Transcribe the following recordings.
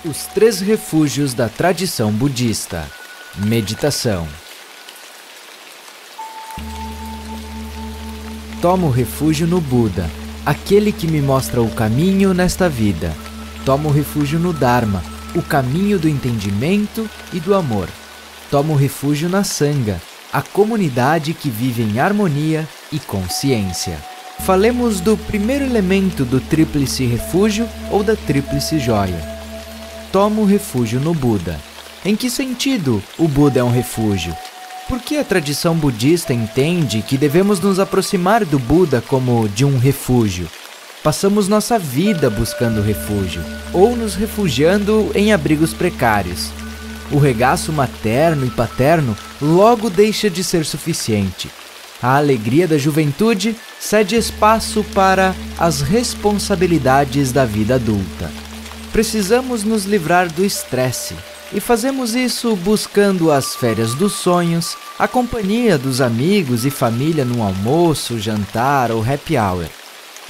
Os 3 refúgios da tradição budista. Meditação. Tomo refúgio no Buda, aquele que me mostra o caminho nesta vida. Tomo refúgio no Dharma, o caminho do entendimento e do amor. Tomo refúgio na Sangha, a comunidade que vive em harmonia e consciência. Falemos do primeiro elemento do tríplice refúgio ou da tríplice joia. Tomo refúgio no Buda. Em que sentido o Buda é um refúgio? Por que a tradição budista entende que devemos nos aproximar do Buda como de um refúgio? Passamos nossa vida buscando refúgio, ou nos refugiando em abrigos precários. O regaço materno e paterno logo deixa de ser suficiente. A alegria da juventude cede espaço para as responsabilidades da vida adulta. Precisamos nos livrar do estresse, e fazemos isso buscando as férias dos sonhos, a companhia dos amigos e família num almoço, jantar ou happy hour.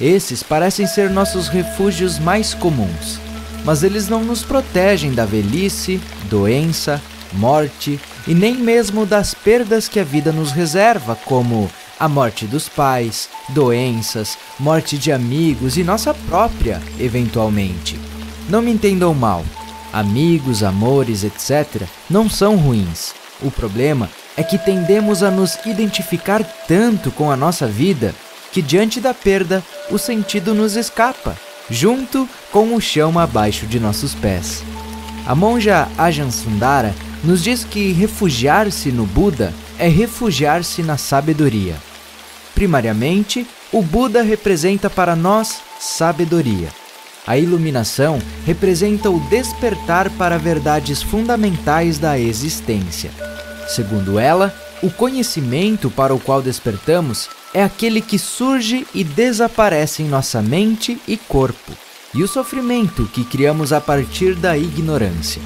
Esses parecem ser nossos refúgios mais comuns, mas eles não nos protegem da velhice, doença, morte e nem mesmo das perdas que a vida nos reserva, como a morte dos pais, doenças, morte de amigos e nossa própria, eventualmente. Não me entendam mal, amigos, amores, etc. não são ruins. O problema é que tendemos a nos identificar tanto com a nossa vida que diante da perda o sentido nos escapa, junto com o chão abaixo de nossos pés. A monja Ajahn Sundara nos diz que refugiar-se no Buda é refugiar-se na sabedoria. Primariamente, o Buda representa para nós sabedoria. A iluminação representa o despertar para verdades fundamentais da existência. Segundo ela, o conhecimento para o qual despertamos é aquele que surge e desaparece em nossa mente e corpo, e o sofrimento que criamos a partir da ignorância.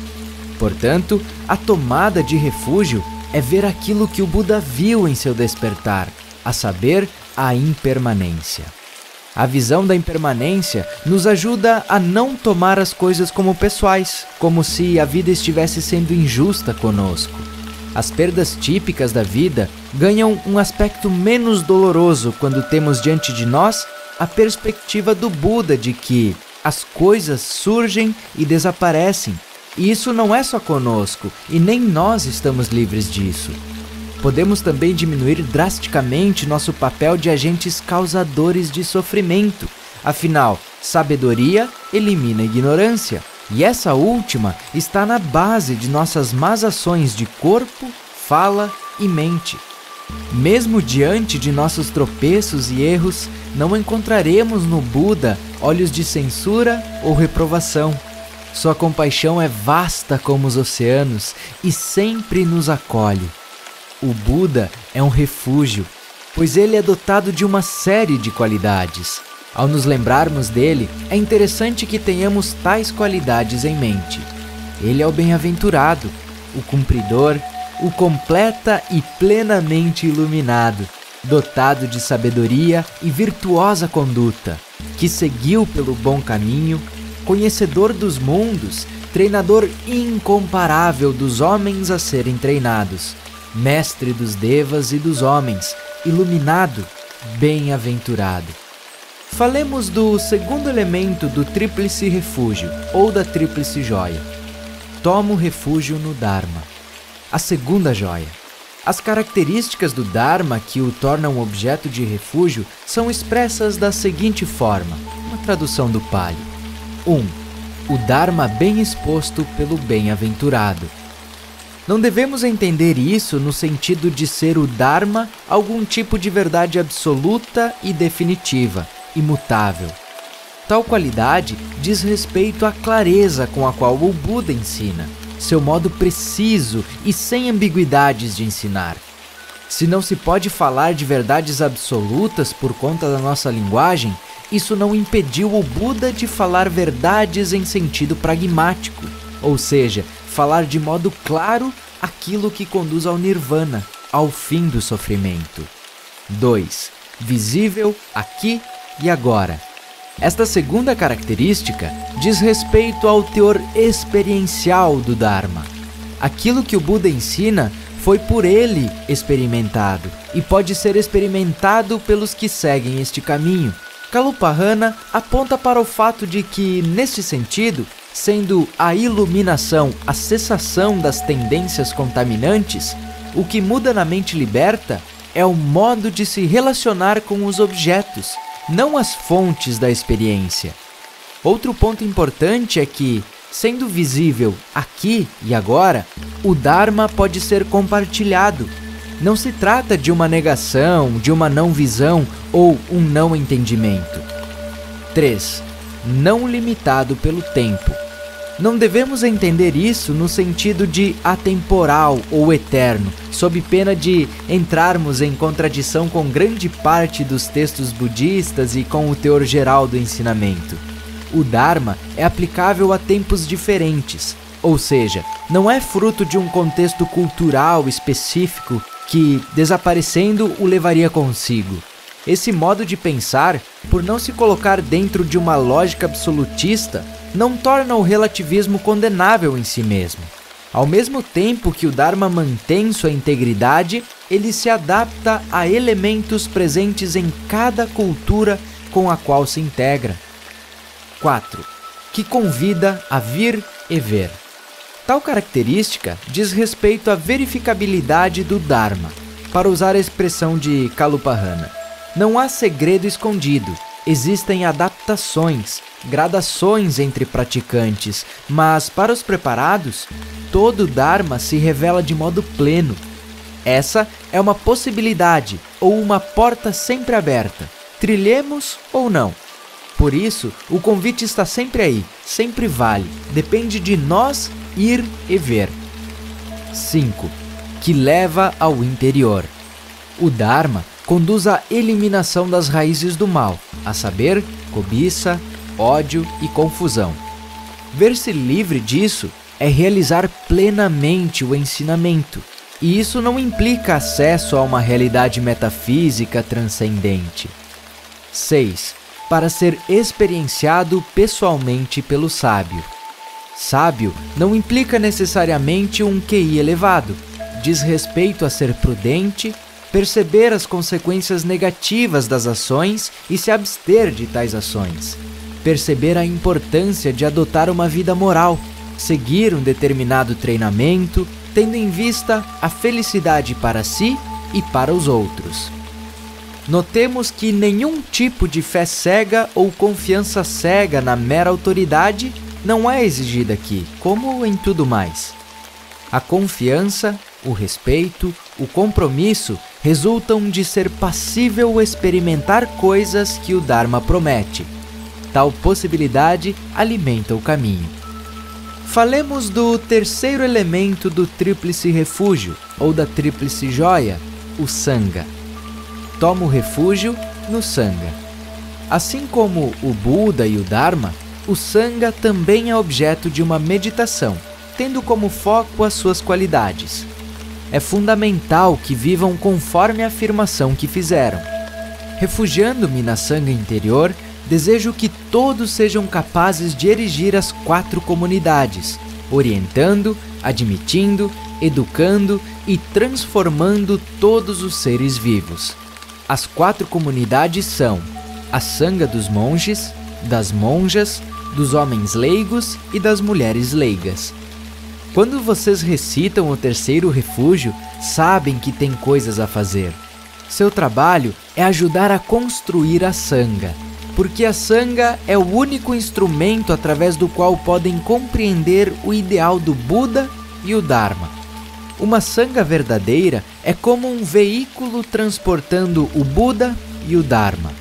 Portanto, a tomada de refúgio é ver aquilo que o Buda viu em seu despertar, a saber, a impermanência. A visão da impermanência nos ajuda a não tomar as coisas como pessoais, como se a vida estivesse sendo injusta conosco. As perdas típicas da vida ganham um aspecto menos doloroso quando temos diante de nós a perspectiva do Buda de que as coisas surgem e desaparecem, e isso não é só conosco, e nem nós estamos livres disso. Podemos também diminuir drasticamente nosso papel de agentes causadores de sofrimento. Afinal, sabedoria elimina a ignorância, e essa última está na base de nossas más ações de corpo, fala e mente. Mesmo diante de nossos tropeços e erros, não encontraremos no Buda olhos de censura ou reprovação. Sua compaixão é vasta como os oceanos e sempre nos acolhe. O Buda é um refúgio, pois ele é dotado de uma série de qualidades. Ao nos lembrarmos dele, é interessante que tenhamos tais qualidades em mente. Ele é o bem-aventurado, o cumpridor, o completa e plenamente iluminado, dotado de sabedoria e virtuosa conduta, que seguiu pelo bom caminho, conhecedor dos mundos, treinador incomparável dos homens a serem treinados, mestre dos devas e dos homens, iluminado, bem-aventurado. Falemos do segundo elemento do tríplice refúgio, ou da tríplice joia. Tomo refúgio no Dharma. A segunda joia. As características do Dharma que o tornam objeto de refúgio são expressas da seguinte forma, uma tradução do Pali. 1. O Dharma bem exposto pelo bem-aventurado. Não devemos entender isso no sentido de ser o Dharma algum tipo de verdade absoluta e definitiva, imutável. Tal qualidade diz respeito à clareza com a qual o Buda ensina, seu modo preciso e sem ambiguidades de ensinar. Se não se pode falar de verdades absolutas por conta da nossa linguagem, isso não impediu o Buda de falar verdades em sentido pragmático, ou seja, falar de modo claro aquilo que conduz ao nirvana, ao fim do sofrimento. 2. Visível aqui e agora. Esta segunda característica diz respeito ao teor experiencial do Dharma. Aquilo que o Buda ensina foi por ele experimentado e pode ser experimentado pelos que seguem este caminho. Kalupahana aponta para o fato de que, neste sentido, sendo a iluminação a cessação das tendências contaminantes, o que muda na mente liberta é o modo de se relacionar com os objetos, não as fontes da experiência. Outro ponto importante é que, sendo visível aqui e agora, o Dharma pode ser compartilhado. Não se trata de uma negação, de uma não visão ou um não entendimento. 3. Não limitado pelo tempo. Não devemos entender isso no sentido de atemporal ou eterno, sob pena de entrarmos em contradição com grande parte dos textos budistas e com o teor geral do ensinamento. O Dharma é aplicável a tempos diferentes, ou seja, não é fruto de um contexto cultural específico que, desaparecendo, o levaria consigo. Esse modo de pensar, por não se colocar dentro de uma lógica absolutista, não torna o relativismo condenável em si mesmo. Ao mesmo tempo que o Dharma mantém sua integridade, ele se adapta a elementos presentes em cada cultura com a qual se integra. 4. Que convida a vir e ver. Tal característica diz respeito à verificabilidade do Dharma. Para usar a expressão de Kalupahana, não há segredo escondido, existem adaptações, gradações entre praticantes, mas para os preparados, todo o Dharma se revela de modo pleno. Essa é uma possibilidade ou uma porta sempre aberta, trilhemos ou não. Por isso, o convite está sempre aí, sempre vale, depende de nós ir e ver. 5. Que leva ao interior. O Dharma conduz à eliminação das raízes do mal, a saber, cobiça, ódio e confusão. Ver-se livre disso é realizar plenamente o ensinamento, e isso não implica acesso a uma realidade metafísica transcendente. 6. Para ser experienciado pessoalmente pelo sábio. Sábio não implica necessariamente um QI elevado, diz respeito a ser prudente, perceber as consequências negativas das ações e se abster de tais ações. Perceber a importância de adotar uma vida moral, seguir um determinado treinamento, tendo em vista a felicidade para si e para os outros. Notemos que nenhum tipo de fé cega ou confiança cega na mera autoridade não é exigida aqui, como em tudo mais. A confiança, o respeito, o compromisso resultam de ser passível experimentar coisas que o Dharma promete. Tal possibilidade alimenta o caminho. Falemos do terceiro elemento do tríplice refúgio, ou da tríplice joia, o Sangha. Tomo refúgio no Sangha. Assim como o Buda e o Dharma, o Sangha também é objeto de uma meditação, tendo como foco as suas qualidades. É fundamental que vivam conforme a afirmação que fizeram. Refugiando-me na Sangha interior, desejo que todos sejam capazes de erigir as 4 comunidades, orientando, admitindo, educando e transformando todos os seres vivos. As 4 comunidades são a Sangha dos monges, das monjas, dos homens leigos e das mulheres leigas. Quando vocês recitam o terceiro refúgio, sabem que tem coisas a fazer. Seu trabalho é ajudar a construir a Sangha, porque a Sangha é o único instrumento através do qual podem compreender o ideal do Buda e o Dharma. Uma Sangha verdadeira é como um veículo transportando o Buda e o Dharma.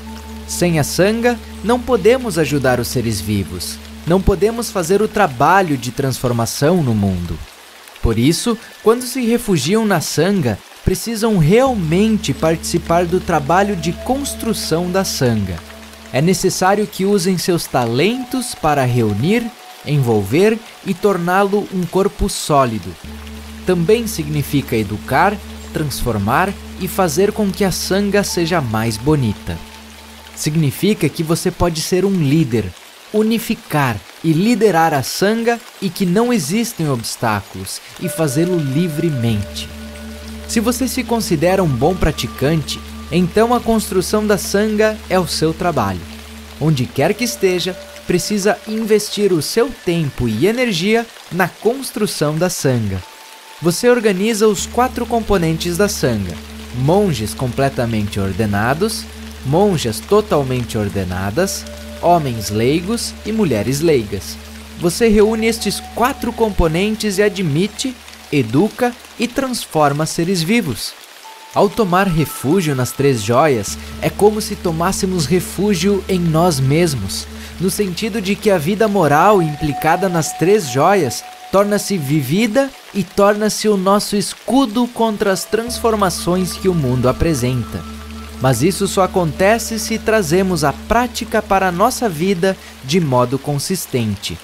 Sem a Sangha, não podemos ajudar os seres vivos. Não podemos fazer o trabalho de transformação no mundo. Por isso, quando se refugiam na Sangha, precisam realmente participar do trabalho de construção da Sangha. É necessário que usem seus talentos para reunir, envolver e torná-lo um corpo sólido. Também significa educar, transformar e fazer com que a Sangha seja mais bonita. Significa que você pode ser um líder, unificar e liderar a Sangha e que não existem obstáculos e fazê-lo livremente. Se você se considera um bom praticante, então a construção da Sangha é o seu trabalho. Onde quer que esteja, precisa investir o seu tempo e energia na construção da Sangha. Você organiza os 4 componentes da Sangha: monges completamente ordenados, monjas totalmente ordenadas, homens leigos e mulheres leigas. Você reúne estes 4 componentes e admite, educa e transforma seres vivos. Ao tomar refúgio nas 3 joias, é como se tomássemos refúgio em nós mesmos, no sentido de que a vida moral implicada nas 3 joias torna-se vivida e torna-se o nosso escudo contra as transformações que o mundo apresenta. Mas isso só acontece se trazemos a prática para a nossa vida de modo consistente.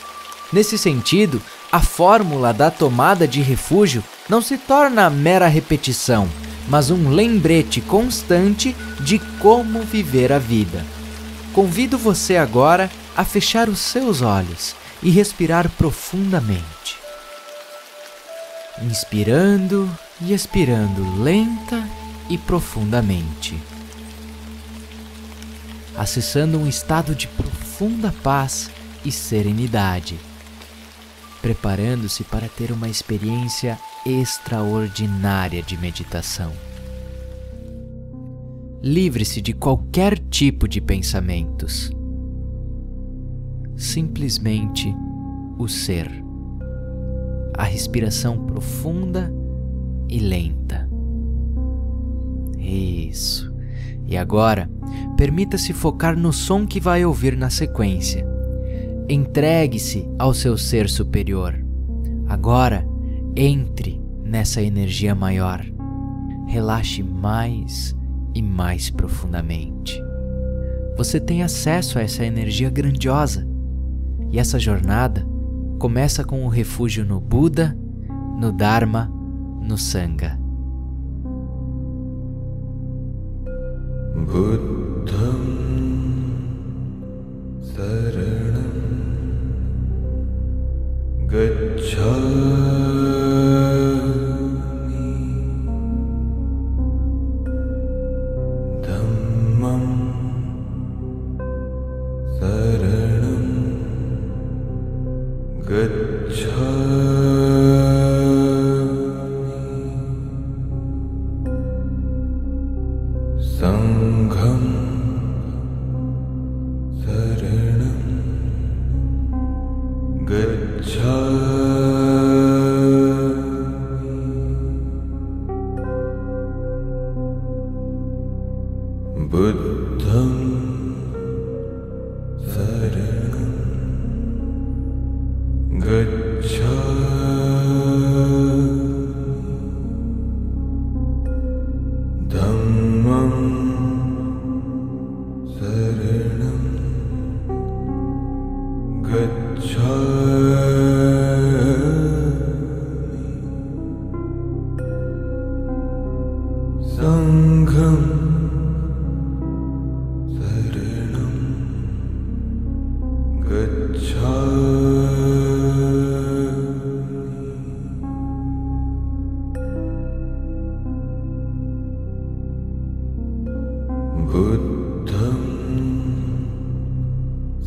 Nesse sentido, a fórmula da tomada de refúgio não se torna mera repetição, mas um lembrete constante de como viver a vida. Convido você agora a fechar os seus olhos e respirar profundamente. Inspirando e expirando lenta e profundamente. Acessando um estado de profunda paz e serenidade. Preparando-se para ter uma experiência extraordinária de meditação. Livre-se de qualquer tipo de pensamentos. Simplesmente o ser. A respiração profunda e lenta. Isso. E agora, permita-se focar no som que vai ouvir na sequência. Entregue-se ao seu ser superior. Agora, entre nessa energia maior. Relaxe mais e mais profundamente. Você tem acesso a essa energia grandiosa. E essa jornada começa com o refúgio no Buda, no Dharma, no Sangha. Buddham Saranam Gacchami Dhammam Saranam Gacchami Sangham Saranam Gacchami Buddham Saranam Gacchami Dhammam Saranam Gacchami Sangham Saranam Gacchami Buddham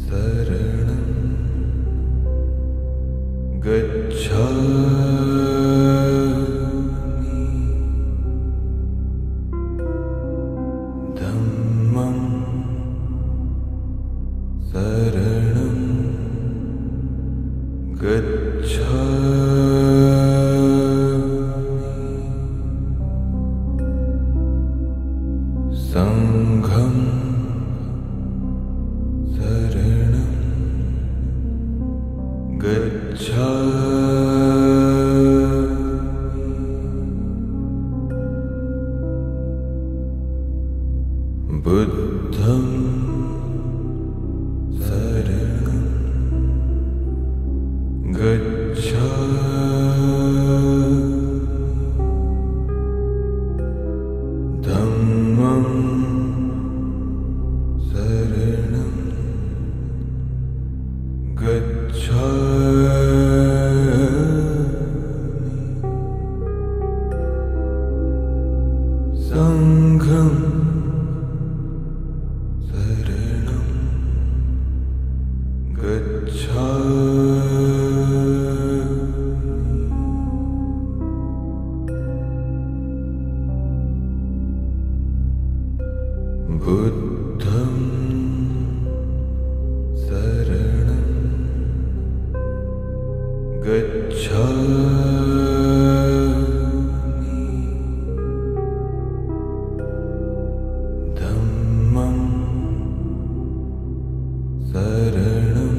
Saranam Gacchami Dhammam Saranam Gacchami Sangham Saranam Gacchami Buddham Saranam Gacchami Dhammam Saranam Sangham Saranam Gacchami Buddham Saranam Gacchami Dhammam Saranam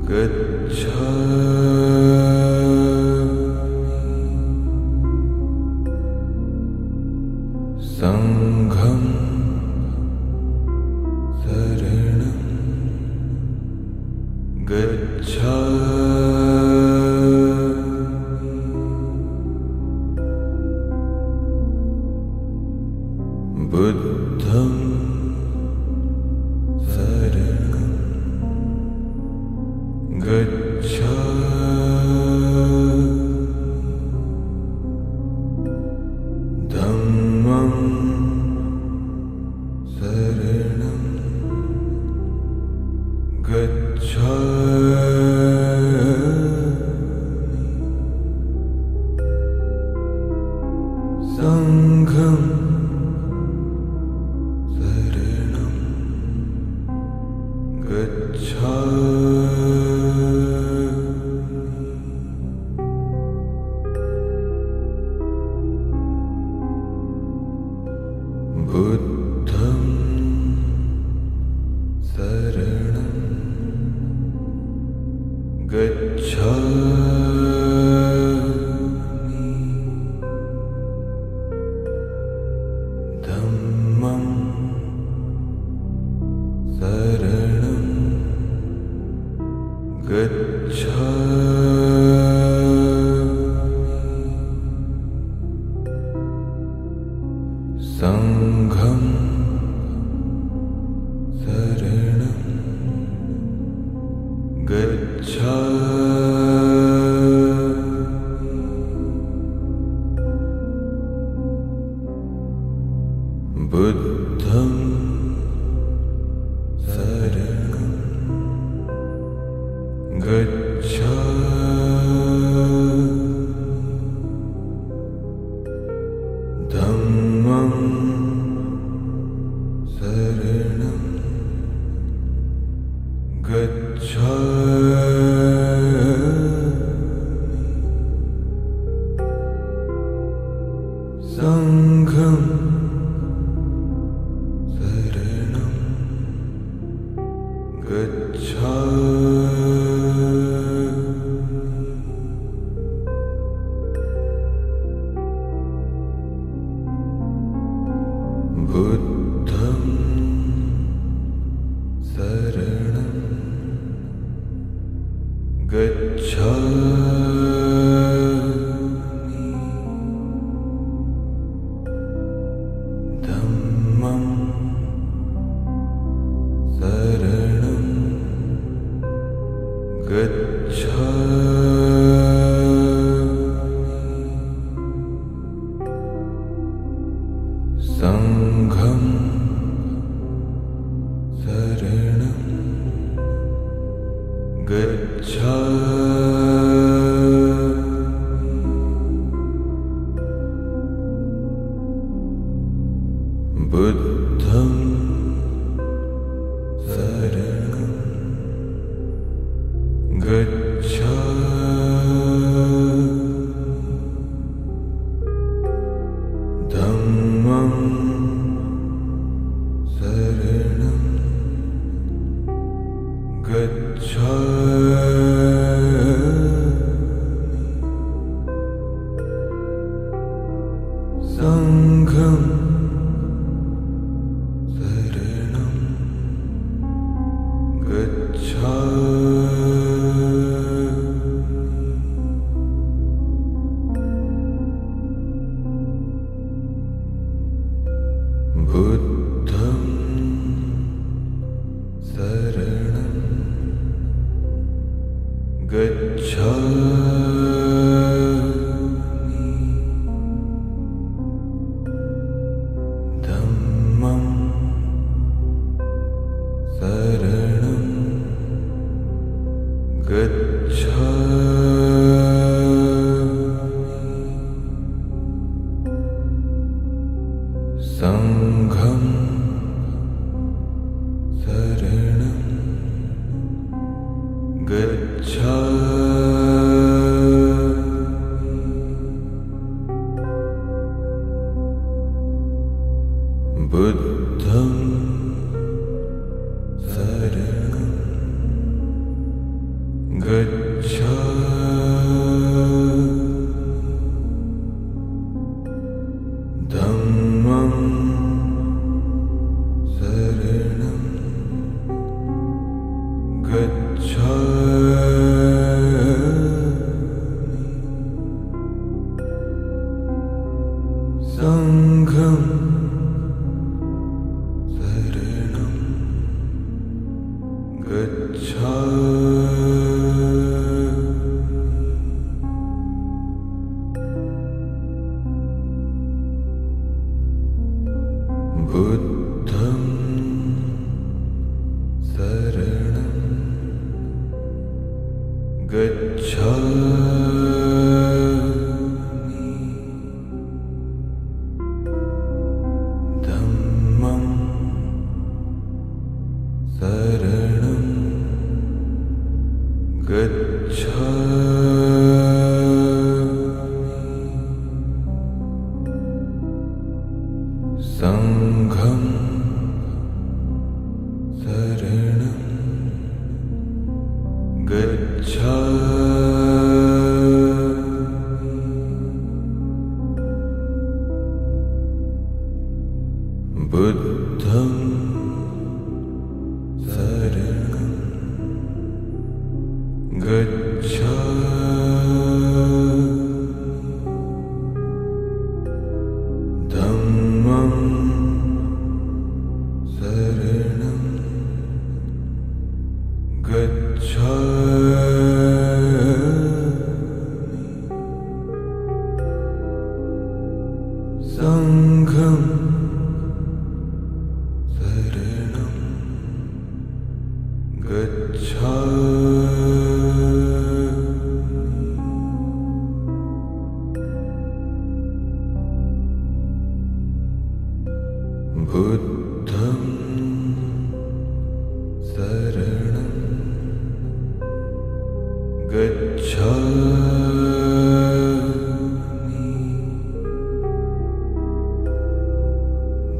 Gacchami Sangham Saranam Gacchami Buddham Saranam Gacchami Dhammam Saranam Gacchami Sangham Saranam Gacchami Buddham Saranam Gacchami Dhammam Saranam Gacchami Sangham Saranam Gacchami Buddham Saranam Gacchami Dhammam Saranam Gacchami Sangham Saranam Gacchami Buddham Saranam Gacchami Dhammam Saranam Gacchami Sangham Saranam Gacchami Buddham Saranam Gacchami Dhammam Saranam Gacchami Sangham Saranam Gacchami Buddham Saranam Gacchami Sangham Saranam Gacchami Buddham Saranam Gacchami Dhammam Saranam Gacchami Sangham Saranam Gacchami Buddham Saranam Gacchami Dhammam Saranam Gacchami Sangham Saranam Gacchami Buddham Saranam Gacchami Dhammam Saranam Gacchami Sangham Saranam Gacchami Buddham Saranam Gacchami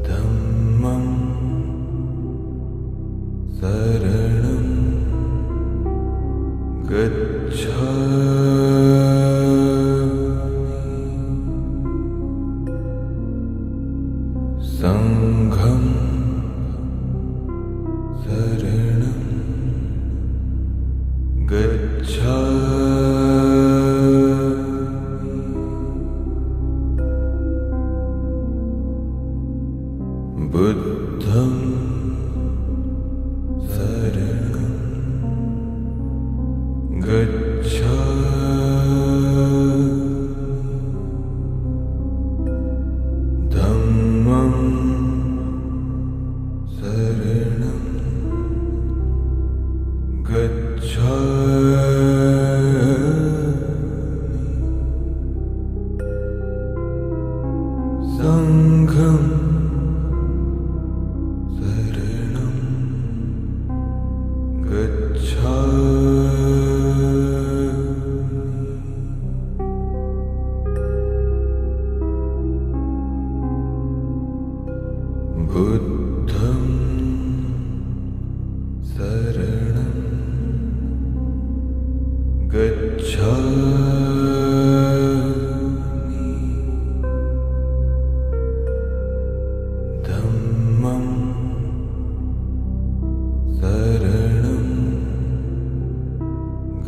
Dhammam Saranam Gacchami Sangham Saranam Gacchami Buddham Saranam Gacchami Dhammam Saranam Gacchami Sangham Saranam Gacchami Buddham Saranam Gacchami Dhammam Saranam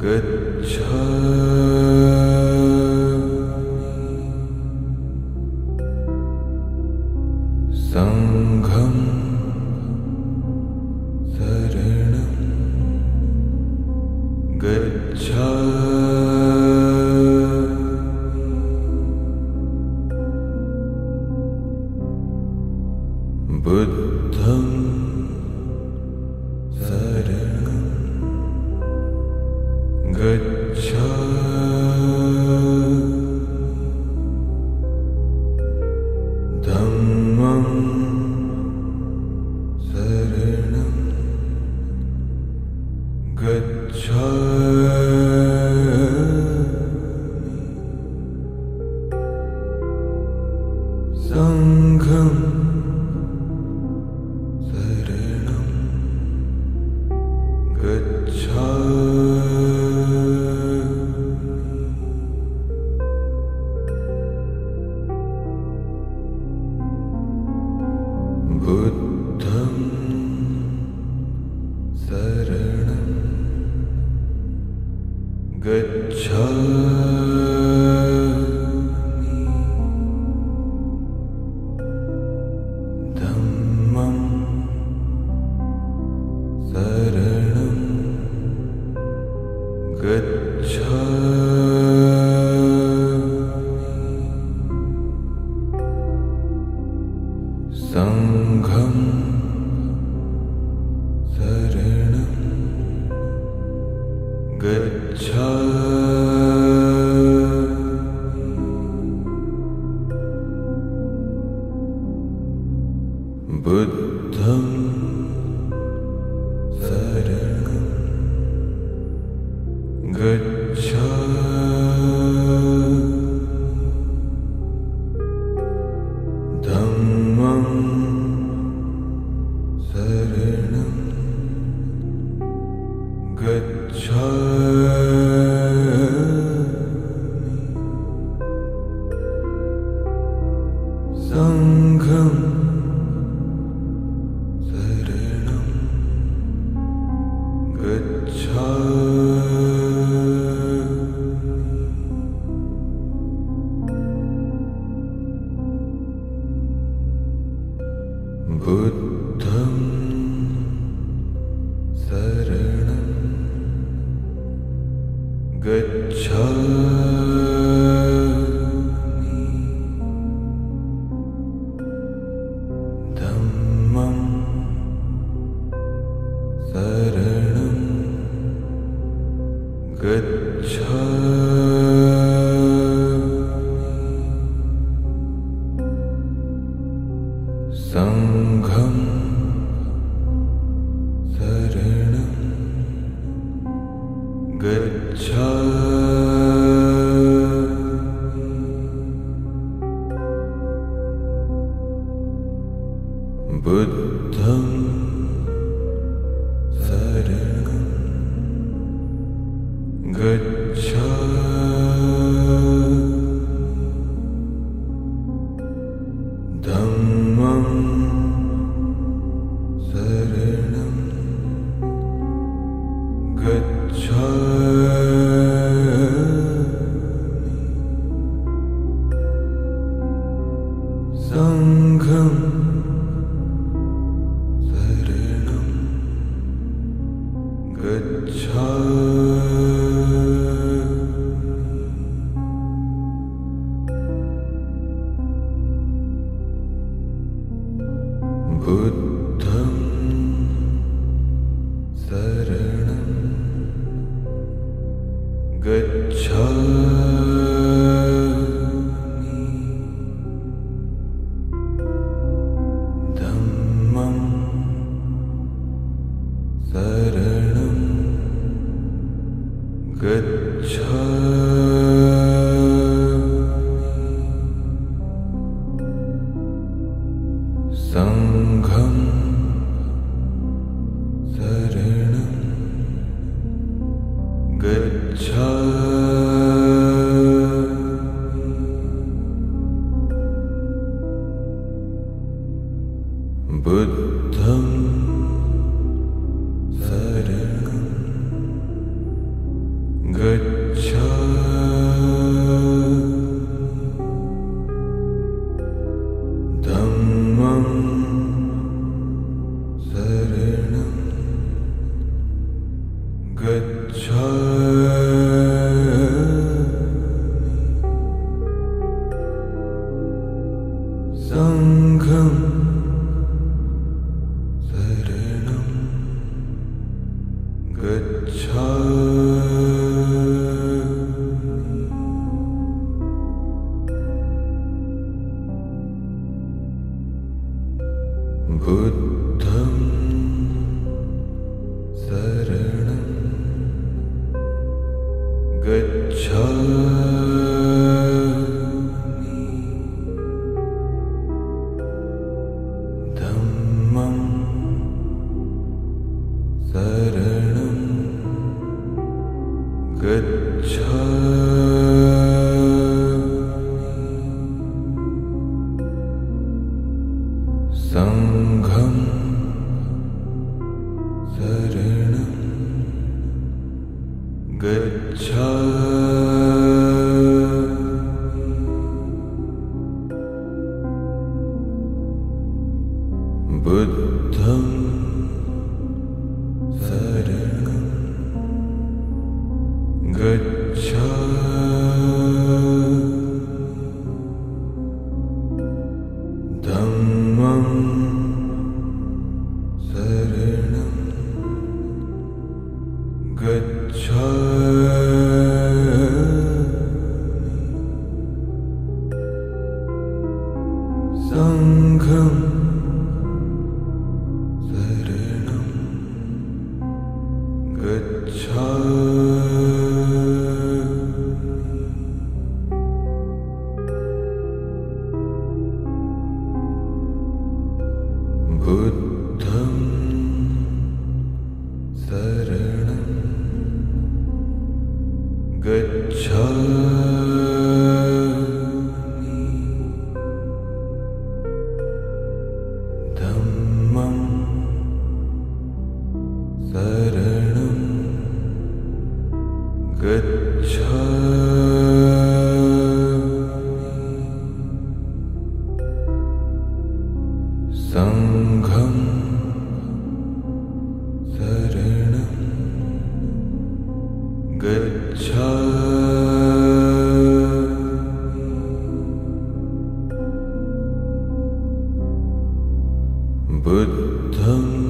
Gacchami Sangham Saranam Gacchami Buddham Saranam Gacchami Dhammam Saranam Gacchami Sangham Saranam Gacchami Buddham Saranam Gacchami Dhammam Saranam Gacchami Sangham Saranam Gacchami Buddham Saranam Gacchami Dhammam Saranam Gacchami Sangham Saranam Gacchami Buddham Saranam Gacchami Dhammam Saranam Gacchami Sangham Saranam Gacchami Buddham Saranam Gacchami Dhammam Saranam Gacchami Sangham Saranam Gacchami Buddham Saranam Gacchami Dhammam Saranam Gacchami Sangham Saranam Gacchami Buddham Saranam Gacchami Dhammam Saranam Gacchami Sangham Saranam Gacchami बुद्धं शरणं गच्छामि धम्मं शरणं गच्छामि संघं शरणं गच्छामि बुद्धं शरणं गच्छामि धम्मं शरणं गच्छामि संघं शरणं गच्छामि बुद्धं शरणं गच्छामि धम्मं शरणं गच्छामि संघं शरणं गच्छामि बुद्धं